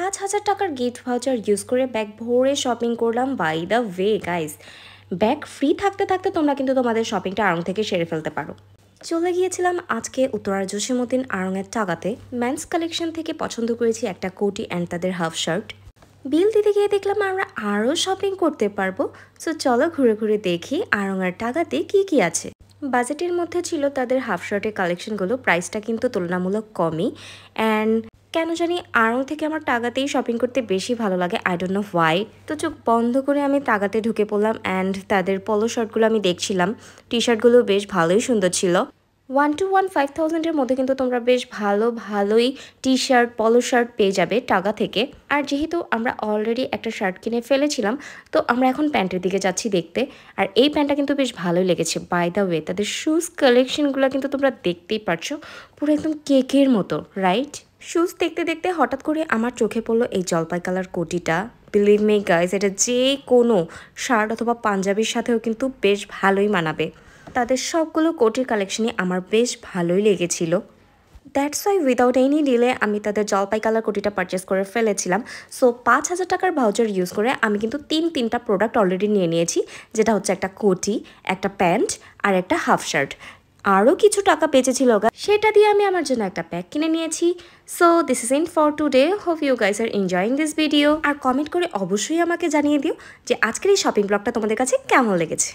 5,000 টাকার gift voucher use করে bag ভরে শপিং করলাম। By the way guys, bag free থাকতে থাকতে তোমরা কিন্তু তোমাদের শপিংটা আড়ং থেকে সেরে ফেলতে পারো। চলে গিয়েছিলাম আজকে উত্তরার জসীমউদ্দিন আড়ংয়ের টাকাতে। মেন্স কালেকশন থেকে পছন্দ করেছি একটা কোটি অ্যান্ড তাদের হাফ শার্ট। বিল দিতে গিয়ে দেখলাম আমরা আরও শপিং করতে পারবো। সো চলো ঘুরে ঘুরে দেখি আড়ংয়ের টাকাতে কি কি আছে। বাজেটের মধ্যে ছিল তাদের হাফ শার্টের কালেকশনগুলো, প্রাইসটা কিন্তু তুলনামূলক কমই। অ্যান্ড কেন জানি আড়ং থেকে আমার টাকাতেই শপিং করতে বেশি ভালো লাগে, আই ডোন্ট নো হোয়াই। তো চোখ বন্ধ করে আমি টাকাতে ঢুকে পড়লাম অ্যান্ড তাদের পলো শার্টগুলো আমি দেখছিলাম। টি শার্টগুলো বেশ ভালোই সুন্দর ছিল। 1,500 মধ্যে কিন্তু তোমরা বেশ ভালোই টি শার্ট পলো শার্ট পেয়ে যাবে টাকা থেকে। আর যেহেতু আমরা অলরেডি একটা শার্ট কিনে ফেলেছিলাম, তো আমরা এখন প্যান্টের দিকে যাচ্ছি দেখতে। আর এই প্যান্টটা কিন্তু বেশ ভালোই লেগেছে। বাই দ্য ওয়ে তাদের শুজ কালেকশনগুলো কিন্তু তোমরা দেখতেই পারছো, পুরো একদম কেকের মতো, রাইট? শুজ দেখতে দেখতে হঠাৎ করে আমার চোখে পড়লো এই জলপাই কালার কোটিটা। বিলিভ মি গাইস, এটা যে কোনো শার্ট অথবা পাঞ্জাবির সাথেও কিন্তু বেশ ভালোই মানাবে। তাদের সবগুলো কোটির কালেকশনই আমার বেশ ভালোই লেগেছিল। That's why without any delay আমি তাদের জলপাই কালার কোটিটা পারচেস করে ফেলেছিলাম। সো 5,000 টাকার ভাউচার ইউজ করে আমি কিন্তু তিনটা প্রোডাক্ট অলরেডি নিয়ে নিয়েছি, যেটা হচ্ছে একটা কোটি, একটা প্যান্ট আর একটা হাফ শার্ট। আরও কিছু টাকা বেঁচেছিল, সেটা দিয়ে আমি আমার জন্য একটা ব্যাগ কিনে নিয়েছি। So this is in for today. Hope you guys are enjoying this video. আর কমেন্ট করে অবশ্যই আমাকে জানিয়ে দিও যে আজকের এই শপিং ব্লগটা তোমাদের কাছে কেমন লেগেছে।